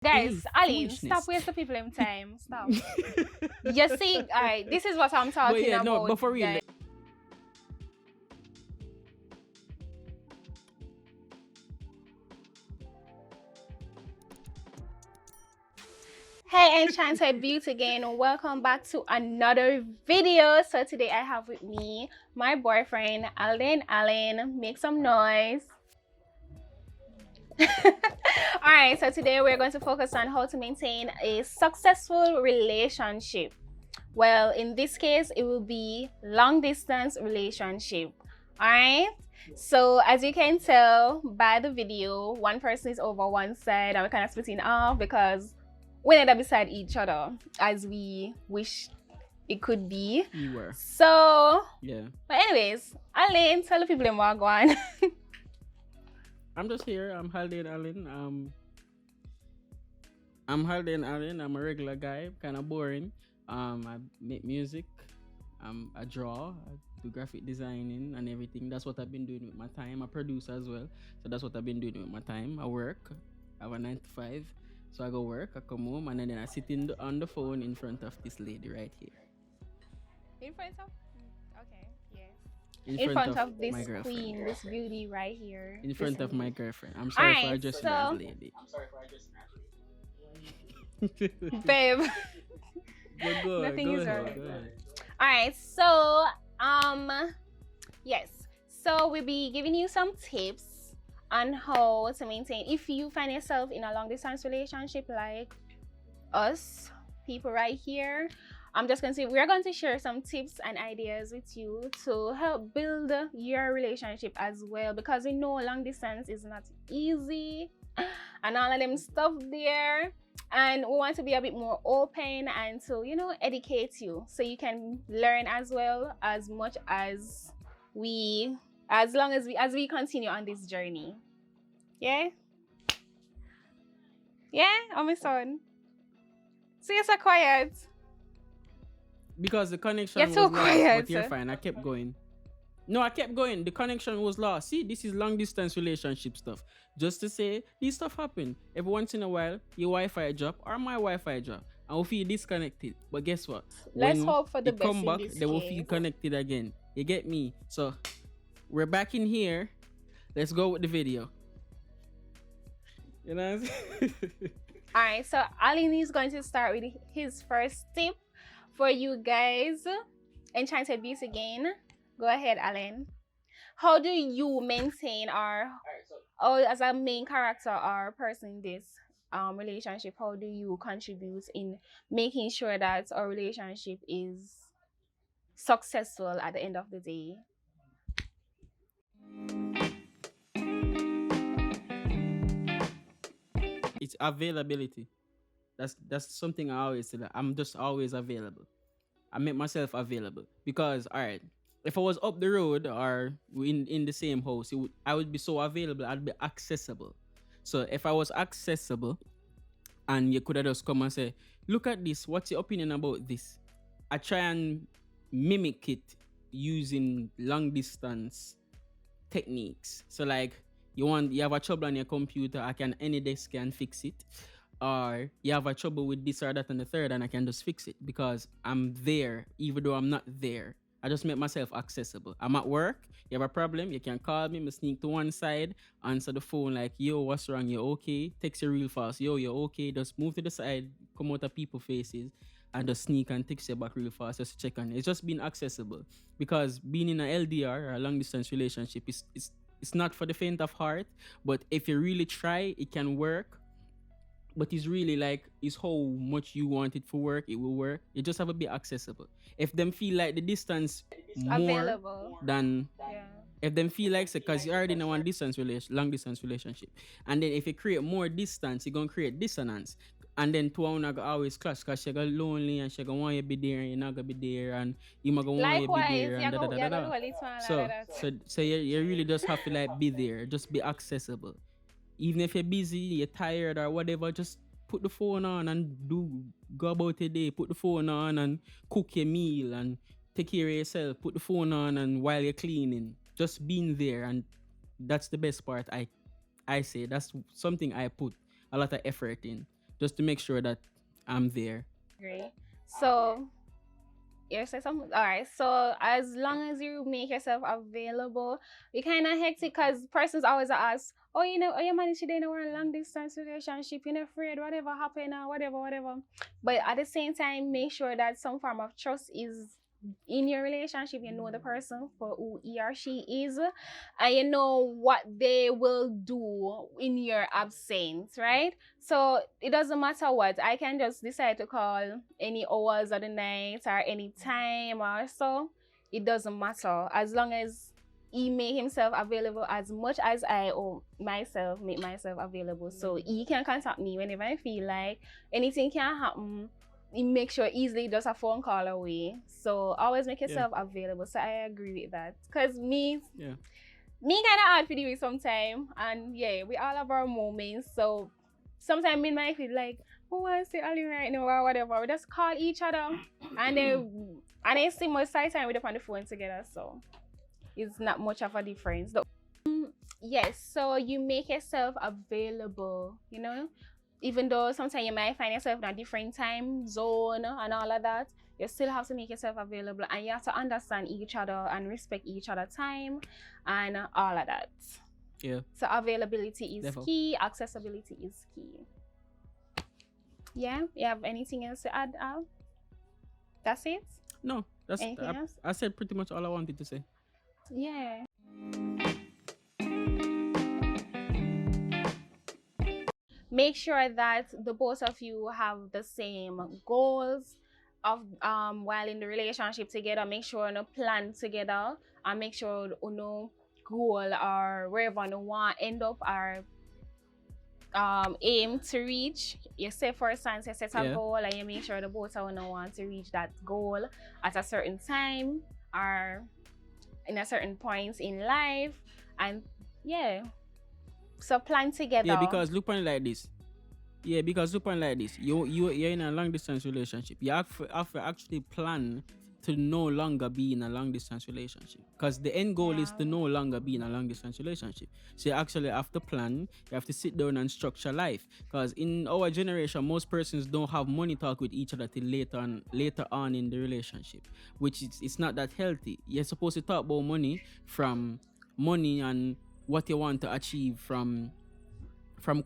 Guys, Aline, stop Foolishness. wasting people in time. Stop. You see, alright, this is what I'm But talking yeah, no, about, but for real, guys. Hey, Enchanted Beauty again. Welcome back to another video. So today I have with me my boyfriend, Alan. Alan, make some noise. Alright, so today we're going to focus on how to maintain a successful relationship. Well, in this case, it will be long distance relationship. Alright, so as you can tell by the video, one person is over one side and we're kind of splitting off because we end up beside each other as we wish it could be. you were. So Yeah. but anyways, Alan, tell the people in Wagwan. I'm just here. I'm Haldane Allen. I'm Haldane Allen. I'm a regular guy, kind of boring. I make music. I draw. I do graphic designing and everything. That's what I've been doing with my time. I produce as well, so that's what I've been doing with my time. I work. I have a 9 to 5, so I go work. I come home and then I sit on the phone in front of this lady right here. In front of okay, yes. In In front of my this girlfriend. queen, this beauty right here. In this front of my lady. girlfriend. I'm sorry for Alright, addressing so- her as lady. Babe. Go Nothing is ahead, wrong. go ahead. Alright, so yes. So we'll be giving you some tips on how to maintain if you find yourself in a long distance relationship like us, people right here. We're going to share some tips and ideas with you to help build your relationship as well, because we know long distance is not easy and all of them stuff there, and we want to be a bit more open and to educate you so you can learn as well, as much as long as we continue on this journey. Yeah, oh my son, so you're so quiet. Because the connection You're was too lost, quiet. but you're fine. I kept going. No, I kept going. The connection was lost. See, this is long distance relationship stuff. Just to say, this stuff happen. Every once in a while, your Wi-Fi drop or my Wi-Fi drop, and we'll feel disconnected. But guess what? Let's When hope for the it best come in back, this they will case. feel connected again. You get me? So, we're back in here. Let's go with the video. You know what I'm saying? All right, so Aline is going to start with his first tip for you guys. Enchanted Beast again. Go ahead, Alan. How do you maintain as a main character or person in this relationship, how do you contribute in making sure that our relationship is successful at the end of the day? It's availability. That's something I always say. That I'm just always available. I make myself available because, all right, if I was up the road or in the same house, I would be so available. I'd be accessible. So if I was accessible, and you could have just come and say, "Look at this. What's your opinion about this?" I try and mimic it using long distance techniques. So like you have a trouble on your computer, I can any desk can fix it. Or you have a trouble with this or that and the third, and I can just fix it because I'm there, even though I'm not there. I just make myself accessible. I'm at work, you have a problem, you can call me, I sneak to one side, answer the phone like, "Yo, what's wrong? You okay?" Text you real fast, "Yo, you okay?" Just move to the side, come out of people's faces, and just sneak and text you back real fast just to check on it. It's just being accessible. Because being in a LDR or a long distance relationship it's not for the faint of heart, but if you really try, it can work. But it's really like it's how much you want it to work, it will work. You just have to be accessible. If them feel like the distance more Available. than Yeah. if them feel like because you already know one long distance relationship, and then if you create more distance, you're gonna create dissonance, and then two are gonna always clash because she gonna lonely and she gonna want you to be there and you're not gonna be there, and you gonna want you to be there and so you really just have to like be there, just be accessible. Even if you're busy, you're tired or whatever, just put the phone on and go about your day. Put the phone on and cook your meal and take care of yourself. Put the phone on and while you're cleaning, just being there. And that's the best part. I say that's something I put a lot of effort in. just to make sure that I'm there. Great. So you say something. All right. So as long as you make yourself available, we kind of hectic because persons always ask, "Oh, oh, you managed to in a long distance relationship. You're not afraid, whatever happened, or whatever." But at the same time, make sure that some form of trust is in your relationship. You know the person for who he or she is, and you know what they will do in your absence, right? So it doesn't matter what. I can just decide to call any hours of the night or any time or so. It doesn't matter as long as he make himself available as much as I owe myself make myself available. So he can contact me whenever I feel like anything can happen. He make sure easily just a phone call away. So always make yourself available. So I agree with that. Cause me kind of hard to do it sometimes. And yeah, we all have our moments. So sometimes me might feel like, oh, I see Ali right now or whatever. We just call each other and then see much time with up on the phone together. So it's not much of a difference. Yes, so you make yourself available, even though sometimes you might find yourself in a different time zone and all of that, you still have to make yourself available and you have to understand each other and respect each other's time and all of that. Yeah. So availability is key, accessibility is key. Yeah, you have anything else to add, Al? That's it? No, that's anything else? I said pretty much all I wanted to say. Yeah. Make sure that the both of you have the same goals of while in the relationship together. Make sure you plan together and make sure you goal or wherever you want end up or aim to reach. You say for instance you set a goal and you make sure the both of you want to reach that goal at a certain time or in a certain point in life, and so plan together. Yeah, because look on it like this. You're in a long distance relationship. You have to actually plan to no longer be in a long distance relationship. Because the end goal is to no longer be in a long distance relationship. So you actually have to plan, you have to sit down and structure life. Because in our generation, most persons don't have money talk with each other till later on in the relationship. Which it's not that healthy. You're supposed to talk about money and what you want to achieve from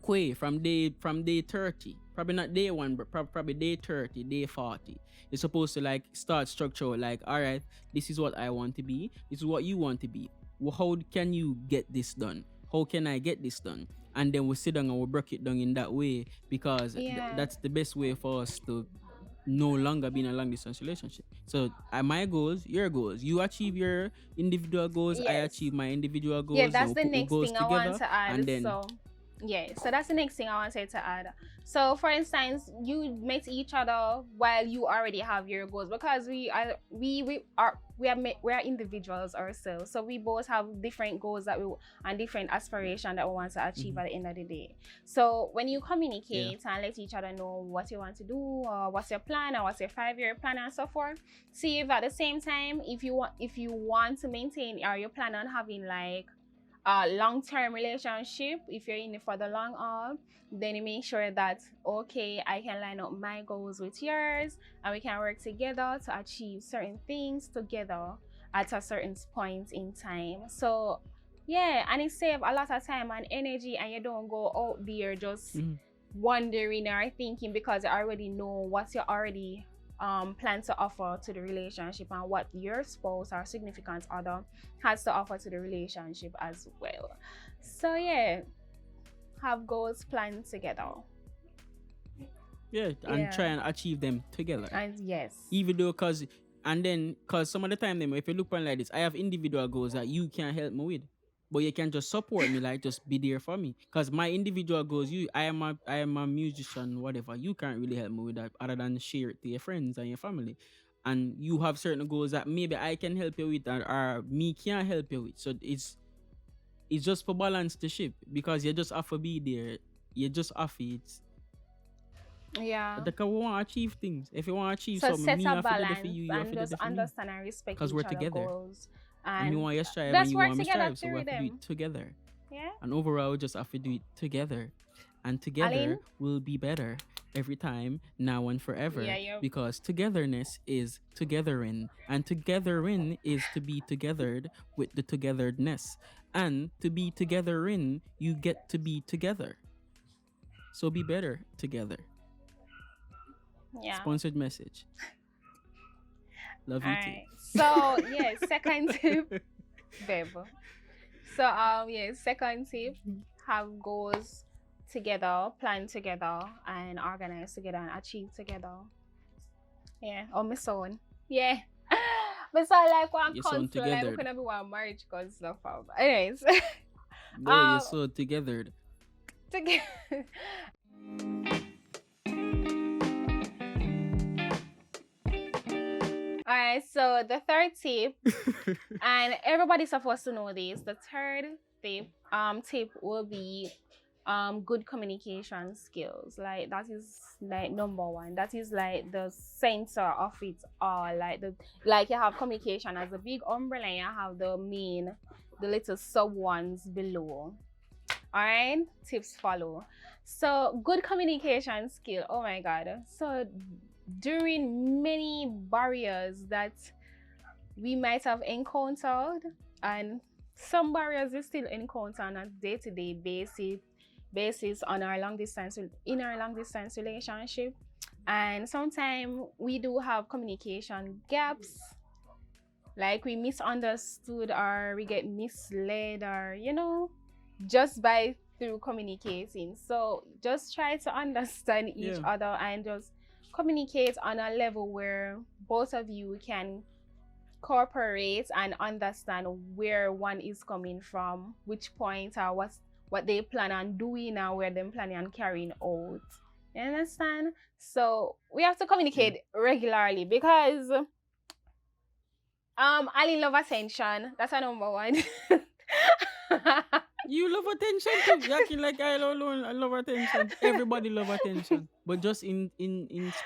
day 30, probably not day 1 but probably day 30, day 40. You're supposed to start structure all right, this is what I want to be, this is what you want to be. How can you get this done? How can I get this done? And then we sit down and we break it down in that way, because that's the best way for us to no longer be in a long distance relationship. So my goals, your goals, you achieve your individual goals, I achieve my individual goals. Yeah, that's the next thing I want to add. And then, so that's the next thing I wanted to add. So for instance, you meet each other while you already have your goals, because we are individuals ourselves, so we both have different goals and different aspirations that we want to achieve at the end of the day. So when you communicate and let each other know what you want to do, or what's your plan, or what's your 5-year plan and so forth, see if at the same time if you want to maintain, or you plan on having a long-term relationship, if you're in it for the long haul, then you make sure that I can line up my goals with yours and we can work together to achieve certain things together at a certain point in time. So and it saves a lot of time and energy, and you don't go out there just wondering or thinking, because you already know what you already plan to offer to the relationship and what your spouse or significant other has to offer to the relationship as well. So have goals planned together. And try and achieve them together. And even though because some of the time if you look on like this, I have individual goals that you can't help me with, but you can just support me, just be there for me. Because my individual goals, I am a musician, whatever. You can't really help me with that other than share it to your friends and your family. And you have certain goals that maybe I can help you with, or me can't help you with. So it's just for balance the ship, because you just have to be there. You just have to. Because we want to achieve things. If you want to achieve something, set me a have to do balance for you. You and have to do just for me. understand and respect Because each we're other together. goals. And you want to strive let's and you work want me together strive, so we have to do it together. Yeah. And overall, we just have to do it together. And together, Aline? we'll be better. every time, now and Yeah, forever, you're because togetherness is togetherin, and togetherin is to be togethered with the togetheredness. And to be togetherin, you get to be together. So be better together. yeah. Sponsored message. Love All you too. right. So yeah, second tip, babe. So yeah, second tip, have goals together, plan together, and organize together and achieve together. Yeah, on my son. Yeah. But so like one You're so council, like we togethered. couldn't be one marriage cause stuff. Anyways. No, you're um so togethered. together. Alright, so the third tip, and everybody's supposed to know this. The third tip will be good communication skills. Like that is like number one. That is like the center of it all. Like you have communication as a big umbrella, and you have the little sub ones below. Alright, tips follow. So good communication skill. Oh my god. So during many barriers that we might have encountered, and some barriers we still encounter on a day-to-day basis on our long distance relationship, and sometimes we do have communication gaps, like we misunderstood or we get misled, or just by through communicating. So just try to understand each other and just communicate on a level where both of you can cooperate and understand where one is coming from, which point, or what they plan on doing and where they planning on carrying out. You understand? So we have to communicate regularly, because I love attention. That's a number one. You love attention too. You're acting like I alone. I love attention. Everybody love attention, but just in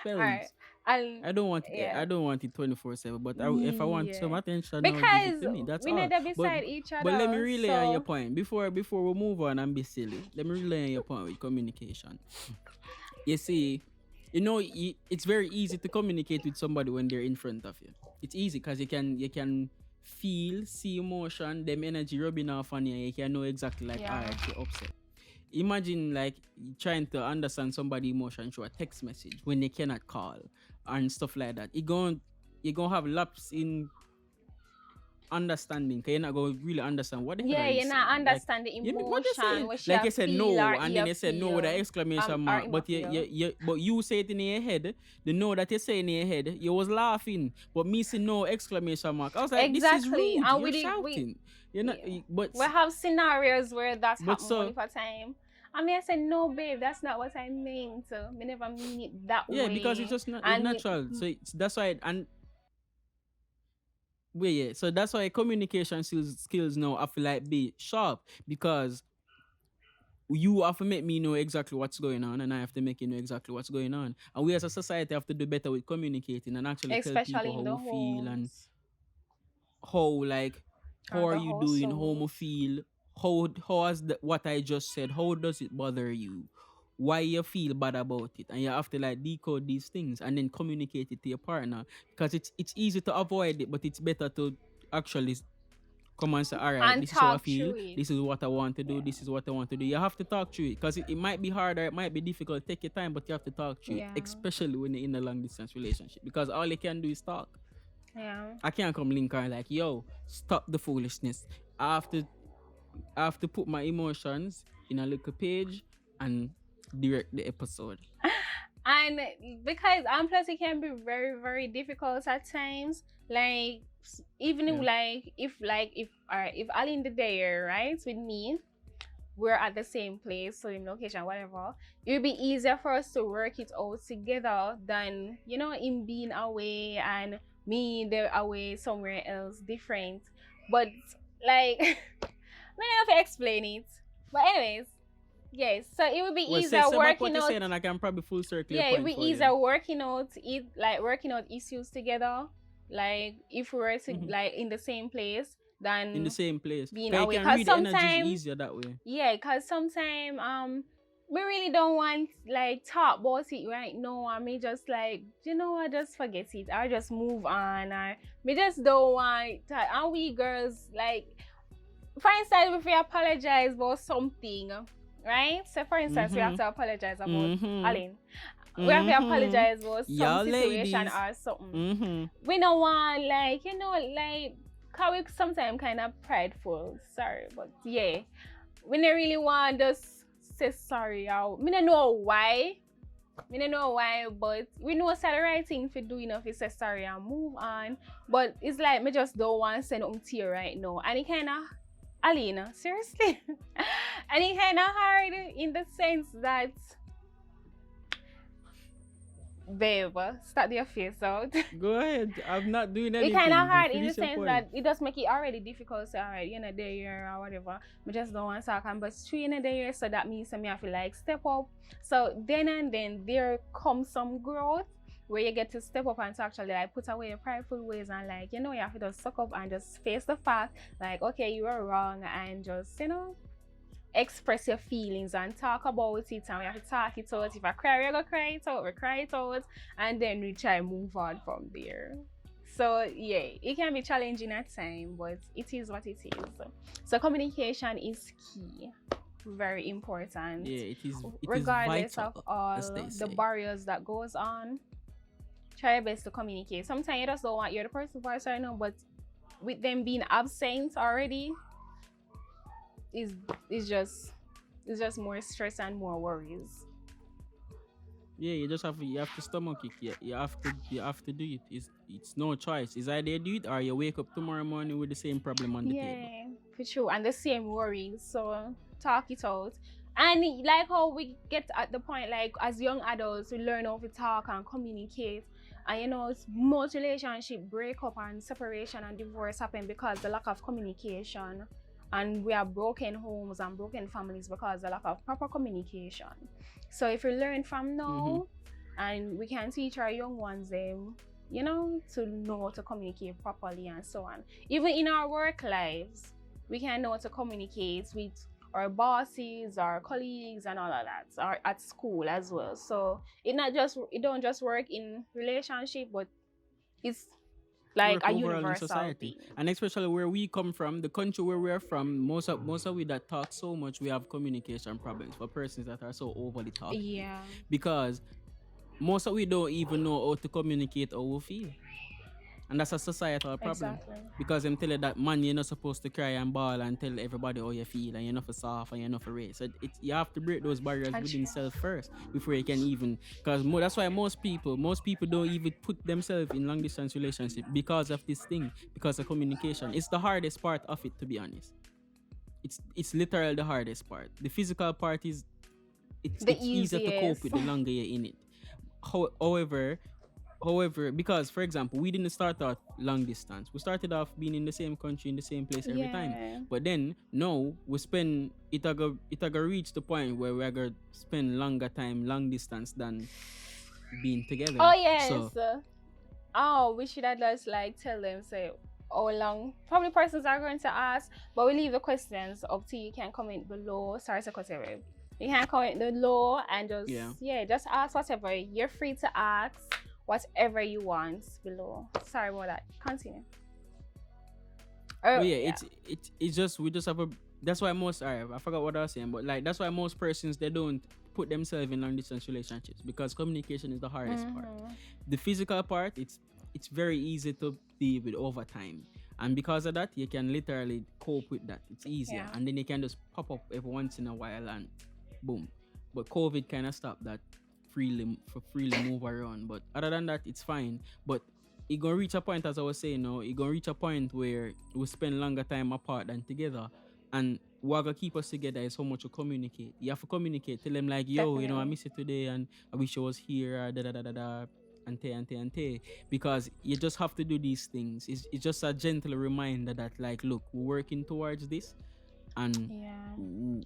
spells. Alright. I don't want it. Yeah. I don't want it 24/7. But if I want some attention, now give Because it to me. That's we all. need to beside each other. But let me relay on your so point before we move on and be silly. Let me relay on your point with communication. You see, it's very easy to communicate with somebody when they're in front of you. It's easy because you can feel, see emotion, them energy rubbing off on you. You can know exactly like, alright, you're upset. Imagine like trying to understand somebody's emotion through a text message when they cannot call and stuff like that. You're gonna have lapse in understanding, because you're not going to really understand what the hell are you you're not saying. understanding the What you emotion. saying? What she Like you said no, or and then you said no with an exclamation mark. But you say it in your head. The no that you say in your head, you was laughing. But me say no exclamation mark. I was like, exactly. this is rude. And You're shouting. But we have scenarios where that's happened so, all the time. I mean, I said, no, babe, that's not what I meant. I never mean it that way. Yeah, because it's just not it's natural. So that's why, so that's why communication skills now I feel like be sharp, because you have to make me know exactly what's going on, and I have to make you know exactly what's going on. And we as a society have to do better with communicating and actually especially tell people how we feel and how are you doing, how we feel, how has what I just said, how does it bother you, why you feel bad about it, and you have to like decode these things and then communicate it to your partner, because it's easy to avoid it, but it's better to actually come and say, all right, and this is how I feel, it. this is what I want to do, this is what I want to do. You have to talk through it, because it might be hard or it might be difficult. Take your time, but you have to talk through it, especially when you're in a long distance relationship, because all you can do is talk. I can't come link her like, yo, stop the foolishness. I have to put my emotions in a little page and direct the episode. And because plus it can be very, very difficult at times. Like even like if Ali in the day, right, with me, we're at the same place, same location, whatever, it would be easier for us to work it out together than him being away and me there away somewhere else different. But like I don't have to explain it. But anyways, yes, so it would be easier working out. And I can probably full circle. Yeah, it would be easier working out issues together. Like if we were to like in the same place than being away. Because sometimes easier that way. Yeah, because sometimes we really don't want like talk about it right now, and me just like, you know what, just forget it or just move on, or me just don't want to, and we girls like, for instance, if we apologize about something, right? So for instance, we have to apologize about Aline. We have to apologize about some Y'all situation ladies. or something. We don't want like, you know, like, cause we sometimes kind of prideful. Sorry, but yeah, we don't really want to say sorry. Or me don't know why. Me don't know why, but we know it's the right thing for doing if we say sorry and move on. But it's like me just don't want to say nothing to you right now. And it kind of, Alina, seriously. And it kind of hard in the sense that, babe, start your face out. Go ahead. I'm not doing anything. It kind of hard in the Finish your sense point. that it does make it already difficult. So, alright, you know, the year or whatever. We just don't want to talk and but 3 in the year, so that means me have to like step up. So then and then there comes some growth where you get to step up and to actually like put away your prideful ways and like, you know, you have to just suck up and just face the fact like, okay, you were wrong, and just, you know, express your feelings and talk about it, and we have to talk it out. If I cry, we're gonna cry it out, we cry it out, and then we try move on from there. So yeah, it can be challenging at times, but it is what it is. So communication is key, very important. Yeah, it is. Regardless vital, of all as they the say. barriers that goes on, try your best to communicate. Sometimes you just don't want you're the person voice right now, but with them being absent already, is just more stress and more worries. Yeah, you just have to stomach it. Yeah, you have to do it. It's no choice. It's either you do it or you wake up tomorrow morning with the same problem on the table. Yeah, for sure, and the same worries. So talk it out. And like how we get at the point, like as young adults, we learn how to talk and communicate. And you know, most relationship breakup and separation and divorce happen because the lack of communication. And we have broken homes and broken families because the lack of proper communication. So if we learn from now, and we can teach our young ones them, you know, to know how to communicate properly and so on. Even in our work lives, we can know how to communicate with our bosses, our colleagues, and all of that, or at school as well. So it don't just work in relationship, but it's like a universal society, thing. and especially where we come from, the country where we are from, most of we that talk so much, we have communication problems for persons that are so overly talking. Yeah. Because most of we don't even know how to communicate how we feel. And that's a societal problem. Exactly. Because them tell you that, man, you're not supposed to cry and bawl and tell everybody how you feel, and you're not for soft and you're not for race. So you have to break those barriers within self first before you can even. Because that's why most people don't even put themselves in long distance relationship because of this thing, because of communication. It's the hardest part of it, to be honest. It's literally the hardest part. The physical part is it's easier to cope with the longer you're in it. However, because for example, we didn't start out long distance. We started off being in the same country, in the same place every time. But then now we spend it aga reach the point where we are gonna spend longer time long distance than being together. Oh yes. So, we should have just like tell them say how long. Probably persons are going to ask, but we leave the questions up to you. You can comment below. Sorry to cut you. You can comment below and just just ask whatever. You're free to ask whatever you want below. Sorry about that. Continue. It's just we just have a. That's why most I forgot what I was saying, but like that's why most persons they don't put themselves in long distance relationships because communication is the hardest part. The physical part, it's very easy to deal with over time, and because of that, you can literally cope with that. It's easier, and then you can just pop up every once in a while and boom. But COVID kind of stopped that. Freely move around, but other than that it's fine. But it gonna reach a point, as I was saying, it gonna reach a point where we spend longer time apart than together, and what gonna keep us together is how much you communicate. You have to communicate, tell them like, yo, Definitely. you know, I miss you today and I wish I was here, and because you just have to do these things. It's just a gentle reminder that like, look, we're working towards this, and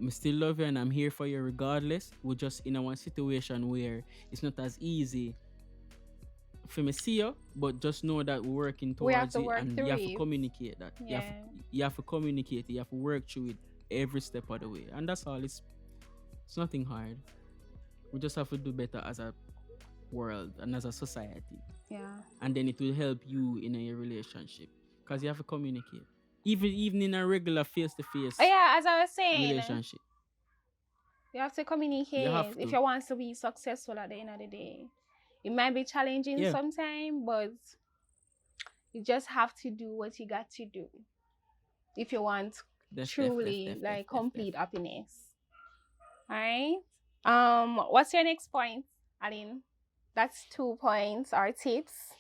I still love you and I'm here for you regardless. We're just in a situation where it's not as easy for me see you, but just know that we're working towards it, and you have to communicate that. You have to communicate. You have to work through it every step of the way, and that's all. It's It's nothing hard. We just have to do better as a world and as a society. Yeah. And then it will help you in a relationship. Because you have to communicate. Even in a regular face-to-face Yeah, as I was saying, relationship. you have to communicate You have if to. you want to be successful at the end of the day. It might be challenging Yeah. sometimes, but you just have to do what you got to do if you want truly complete happiness. All right. What's your next point, Aline? That's 2 points or tips.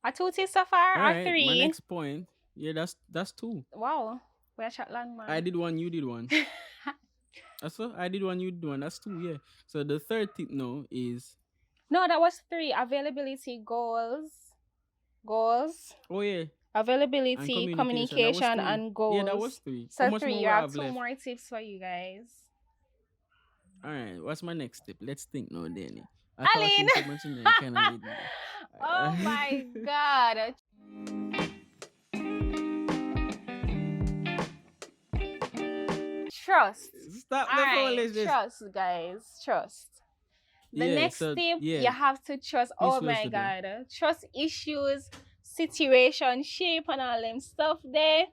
Are 2 tips so far All or right, 3? my next point. Yeah, that's 2. Wow. We're shot long, man. I did one, you did one. That's what I did one, you did one. That's 2, yeah. So the third tip now is no, that was 3. Availability, goals. Oh yeah. Availability, And communication, and goals. Yeah, that was 3. So How much 3. more You have 2 left? more tips for you guys. All right, what's my next tip? Let's think now, Danny. Aline! So much in there, you cannot read me. Oh my God. Trust. Stop the foolishness. Trust, guys. Trust. The next tip, you have to trust. Oh my God. Trust issues, situationship, and all them stuff there.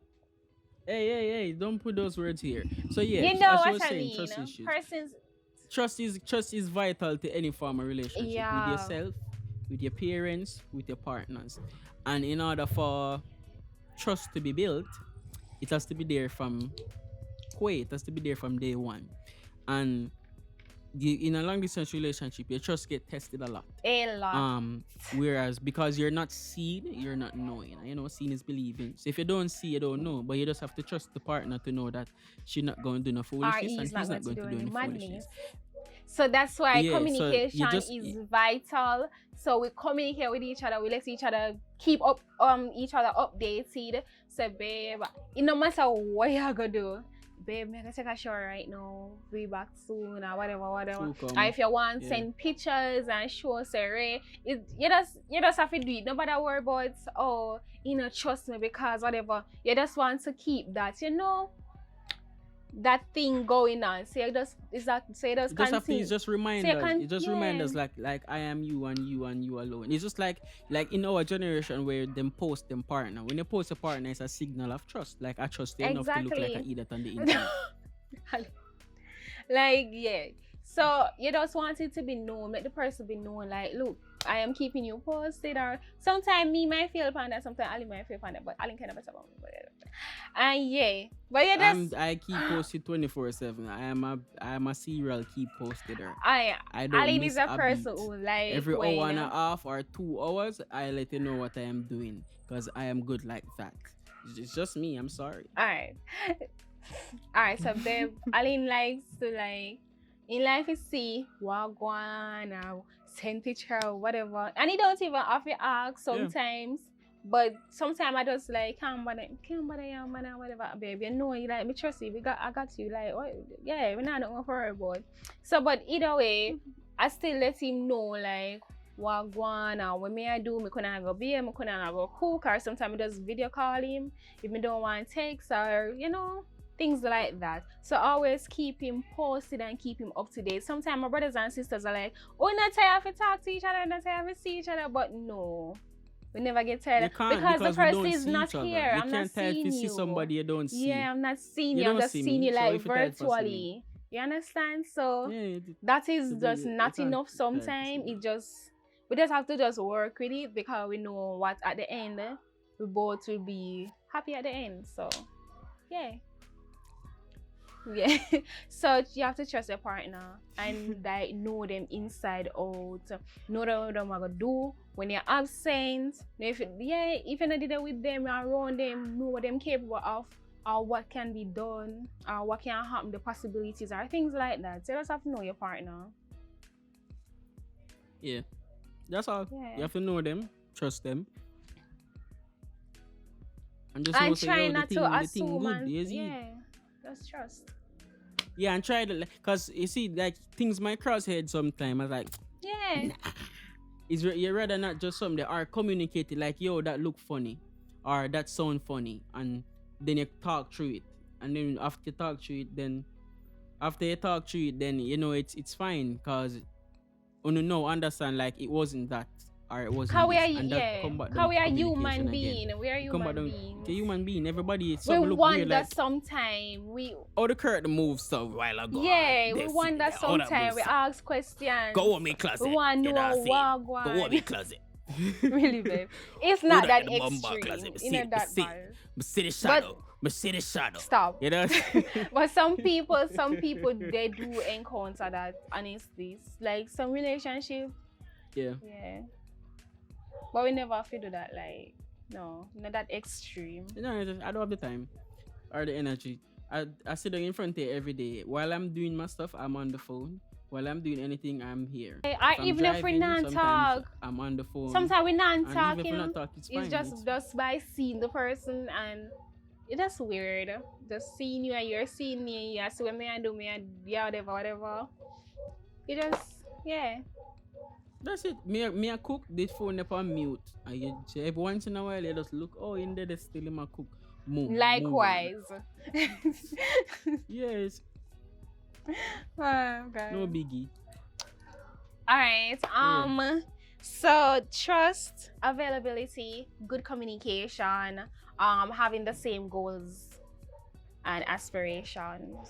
Hey, don't put those words here. So yeah, you know as what I saying, mean. Trust issues. Trust is vital to any form of relationship with yourself, with your parents, with your partners. And in order for trust to be built, it has to be there from day one. And in a long distance relationship, your trust get tested a lot. Whereas because you're not seeing, you're not knowing. You know, seeing is believing. So if you don't see, you don't know. But you just have to trust the partner to know that she's not going to do no foolishness and he's not going to do any foolishness. So that's why communication is vital. So we communicate with each other. We let each other keep up each other updated. So babe, it no matter what you're gonna do, babe, I'm gonna take a shower right now. Be back soon or whatever. And if you want, send pictures and show Sarah. You just have to do it. Nobody worry about trust me because whatever. You just want to keep that, that thing going on. So you just continue. It's just reminders. It just reminders like I am you and you alone. It's just like in our generation where them post them partner. When you post a partner, it's a signal of trust. Like I trust you enough to look like I idiot on the internet. So you just want it to be known, make the person be known, like, look, I am keeping you posted, or sometimes me might feel upon that, sometimes Ali might feel upon that, but Ali can never talk about me. And I keep posted 24/7. I am a serial keep poster. I don't Ali is a person who like every hour and a half or 2 hours, I let you know what I am doing because I am good like that. It's just me. I'm sorry. Alright. So babe, Aline likes to in life you see wagwan or send picture or whatever, and he don't even have to ask sometimes. But sometimes I just can't bother whatever, babe. You know, you like me trust you. I got you. Like, what? Yeah, we're not going for her, but so. But either way, I still let him know wagwan or when I do, me couldn't go be, me couldn't go cook, or sometimes I just video call him if me don't want text or things like that. So always keep him posted and keep him up to date. Sometimes my brothers and sisters are like, oh, not tired to talk to each other, not tired to see each other, but no. We never get tired because the person is not here. I'm not seeing you. See somebody you don't see. Yeah, I'm not seeing you. I'm just seeing you like virtually. You understand? So that is just not enough sometimes. We just have to just work with it because we know what at the end we both will be happy at the end. So yeah. So you have to trust your partner and know them inside out. Know what they're gonna do when you're absent. If you not did it with them, around them, know what they're capable of, or what can be done, or what can happen, the possibilities, or things like that. So you just have to know your partner. Yeah, that's all. Yeah. You have to know them, trust them, and just try not to assume. Just trust. Yeah, and try to, because you see, things might cross head sometimes. I was like, you rather not just something that are communicated yo, that look funny, or that sound funny, and then you talk through it, and then after you talk through it, then after you talk through it, then you know it's fine because you know understand like it wasn't that or it wasn't How we this, are, and that yeah. come back down How to we are communication human again. being. We are It come back human down beings. to human being. Everybody We some look weird wonder like sometime. We oh the curtain moved so a while ago. Yeah, we They see wonder that, oh, that sometime. moves We so- ask questions. Go on me closet. We want to You know know what what Go on me closet. Really, babe. It's Who not that in the bum bar extreme. closet? It's not that bad. Me see the shadow. Me see the shadow. Stop. You know? But some people, they do encounter that honestly. Like some relationship, Yeah. yeah. But we never have to do that. Like, no, not that extreme. You know, I don't have the time or the energy. I sit down in front of you every day. While I'm doing my stuff, I'm on the phone. While I'm doing anything, I'm here. Or even if we not sometimes talk, I'm on the phone. sometimes we not And even talk, if you we know. not talk, it's It's fine. just by seeing the person, and it is weird. Just seeing you and you're seeing me, you see what me I do, yeah, whatever. It just, yeah. That's it. Me I cook this phone up on mute. And you every once in a while you just look, oh in there there's still in my cook. Move. Likewise. Yes. Okay. No biggie. All right. So trust, availability, good communication, having the same goals and aspirations.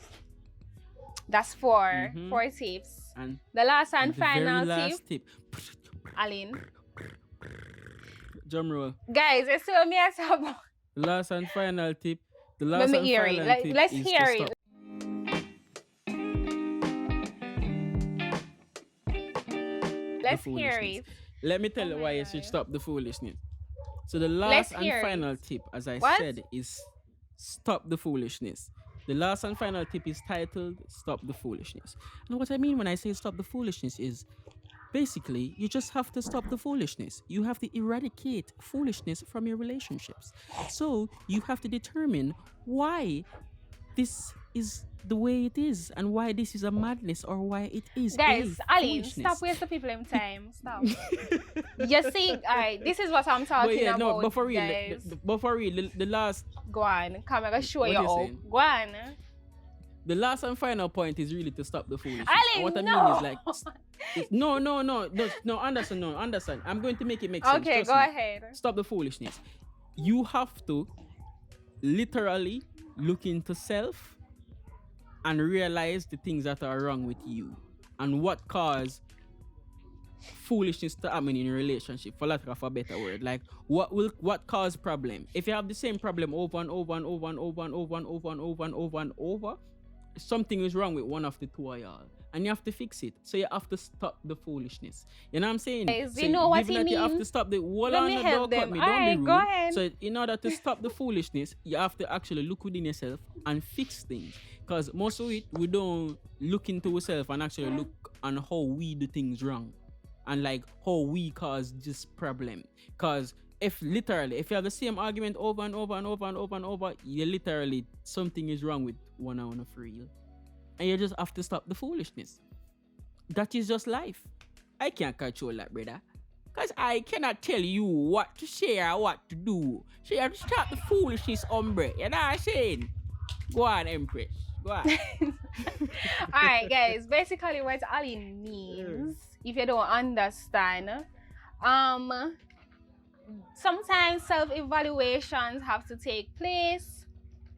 That's four tips. And The last and the final very last tip, tip. Aline. Drum roll. Guys, you see what me I say about? The last and final tip. The Let last me and hear final it. Like, tip let's is hear to it. stop. Let's the hear foolishness. it. Let me tell you my why you God. should stop the foolishness. So the last and hear it. final tip, as I What? said, is stop the foolishness. The last and final tip is titled Stop the Foolishness. And what I mean when I say stop the foolishness is basically you just have to stop the foolishness. You have to eradicate foolishness from your relationships. So you have to determine why this is the way it is and why this is a madness or why it is Guys, a Aline, foolishness. stop wasting people in time. Stop. You see, alright, this is what I'm talking But yeah, about. no, but for real, guys. but for real, the last Go on, come and show What you you up. saying? Go on. the last and final point is really to stop the foolishness. Aline, And what I no. mean is like no, understand. I'm going to make it make sense. Okay, Trust go me. ahead. Stop the foolishness. You have to literally look into self and realize the things that are wrong with you and what cause foolishness to happen in a relationship, for lack of a better word. Like what cause problem? If you have the same problem over and over and over and over and over and over and over and over and over, something is wrong with one of the two of y'all. And you have to fix it. So you have to stop the foolishness. You know what I'm saying? Guys, So you know what given he that you have to means? stop the hold Let on, me no, help don't cut them. me, don't be Alright, rude. go ahead. So in order to stop the foolishness, you have to actually look within yourself and fix things. Because most of it, we don't look into ourselves and actually look on how we do things wrong. And like how we cause this problem. Because if you have the same argument over and over and over and over and over, you literally, something is wrong with one of real. And you just have to stop the foolishness. That is just life. I can't control that, brother. Because I cannot tell you what to say or what to do. So you have to stop the foolishness, hombre. You know what I'm saying? Go on, Empress. Go on. Alright, guys, basically what Aline means, if you don't understand, sometimes self-evaluations have to take place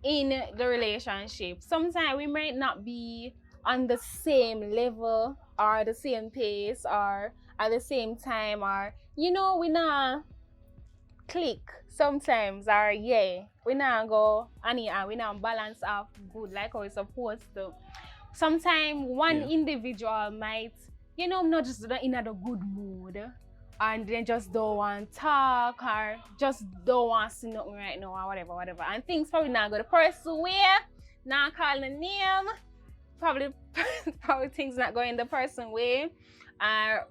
in the relationship. Sometimes we might not be on the same level or the same pace or at the same time, or we not click sometimes, or we not go and we not balance off good like how it's supposed to. Sometimes one individual might not just in a good mood and they just don't want to talk or just don't want to see nothing right now or whatever, and things probably not go the person way, not calling the name, probably things not going the person way,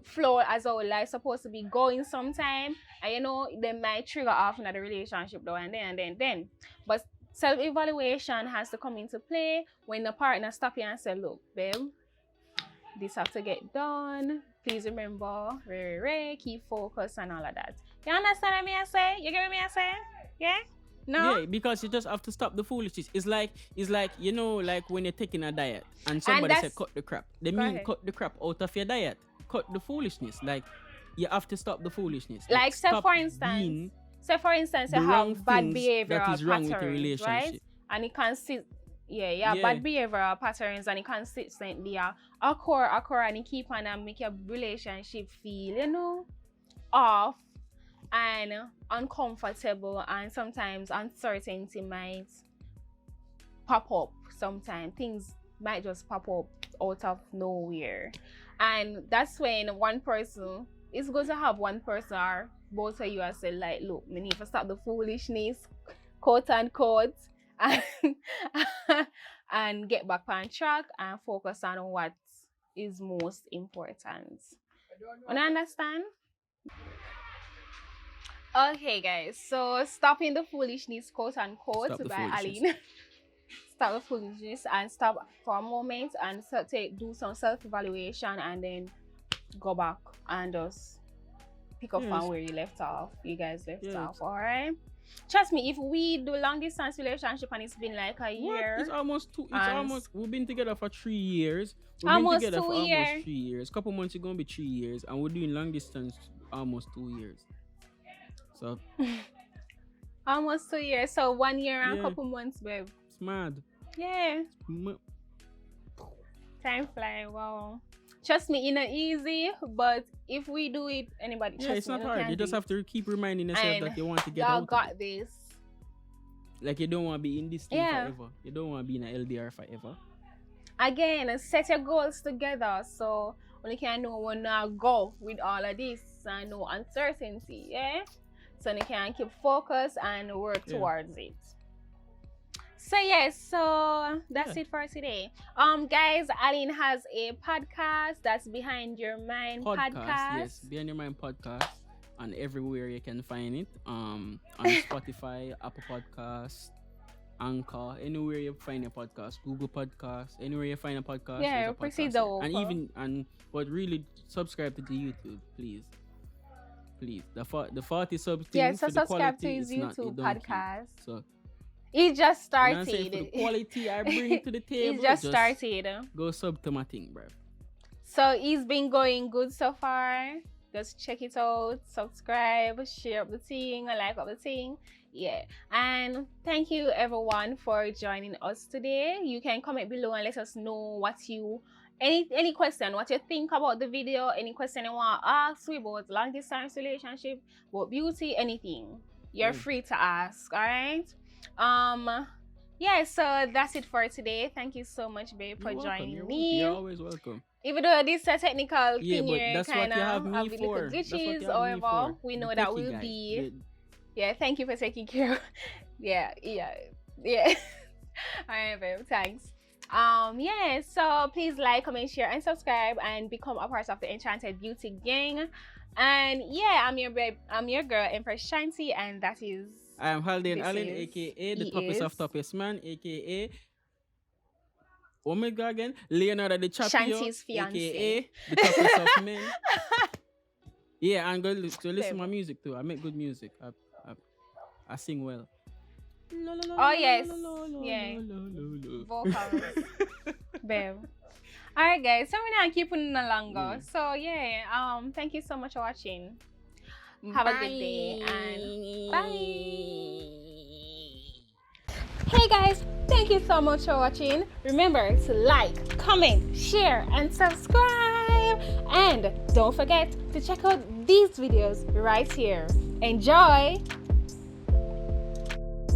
flow as our life supposed to be going sometime, and they might trigger off in the relationship though, and then. But self-evaluation has to come into play when the partner stop you and say, look, babe, this have to get done. Please remember, keep focus and all of that. You understand what I say? You get what I say? Yeah? No? Yeah, because you just have to stop the foolishness. It's like you know, like when you're taking a diet and And somebody said that's cut the crap. They go mean ahead. cut the crap out of your diet. Cut the foolishness. Like you have to stop the foolishness. Like say stop for instance, being you the wrong have bad things that behavioral is wrong with your patterns, right? relationship. And it consist Yeah. bad behavioral patterns and it consistently occur and it keep on and make your relationship feel, you know, off and uncomfortable, and sometimes uncertainty might pop up. Sometimes things might just pop up out of nowhere, and that's when one person is going to have one person or both of you and say like, look, we need to stop the foolishness, quote unquote, and and get back on track and focus on what is most important. You understand? Okay, guys, so stopping the foolishness, quote unquote, Stop the by foolishness. Aline. Stop the foolishness and stop for a moment and do some self-evaluation and then go back and just pick up Yes. on where you left off. You guys left Yes. off, all right? Trust me, if we do long distance relationship and it's been like a What? year, It's almost two. It's and almost. We've been together for 3 yeyears. We've been Almost together 2 for almost years. 3 years. Couple months it's gonna be 3 years, and we're doing long distance almost 2 years. So almost 2 years, so 1 year and a Yeah. couple months, babe. it's mad. Yeah. Time flying, wow. Trust me, it's not easy, but if we do it, anybody, Yeah, trust it's me, not you hard. can You just do have to keep reminding yourself And that you want to it. get Y'all out. Of got it. this. Like you don't want to be in this thing Yeah. forever. You don't want to be in a LDR forever. Again, set your goals together so you can know when to go with all of this and no uncertainty, yeah? So you can keep focus and work Yeah. towards it. So yes, so that's Yeah. it for today. Guys, Aline has a podcast that's Behind Your Mind podcast. Yes, Behind Your Mind podcast, and everywhere you can find it. On Spotify, Apple Podcasts, Anchor, anywhere you find a podcast, Google Podcasts, anywhere you find a podcast. Yeah, there's a proceed podcast though. there. But really subscribe to the YouTube, please. Please, the 40 subs thing. Yeah, so for the subscribe to quality, his it's not- YouTube it don't keep. podcast. So He just when I say for the started. quality I bring to the table. He just started. Go sub to my thing, bro. So he's been going good so far. Just check it out, subscribe, share up the thing, like up the thing. Yeah. And thank you everyone for joining us today. You can comment below and let us know what you any question, what you think about the video, any question you want to ask me about long distance relationship, about beauty, anything. You're free to ask, alright? Yeah, so that's it for today. Thank you so much, babe, for joining me. You're always welcome. Even though this is a technical Yeah, thing but here, that's what kind you have of me have a little for. That's what you glitches, have me however, for. we The know that techie will guy. be. Yeah, thank you for taking care of. Yeah. Alright, babe, thanks. Yeah, so please like, comment, share, and subscribe, and become a part of the Enchanted Beauty gang. And yeah, I'm your girl, Empress Shanty, and that is. I am Haldane This Allen, is- aka the he toughest of is- toughest man, aka Omega again, Leonardo the Champion, Shanty's fiance. aka the toughest of men. Yeah, and go to listen to my Babe. music too. I make good music. I sing well. Oh, yes. Yeah. Vocals. Babe. Alright, guys, so we're not keeping it longer. So yeah, thank you so much for watching. Have a good day and bye. Hey guys, thank you so much for watching. Remember to like, comment, share, and subscribe. And don't forget to check out these videos right here. Enjoy!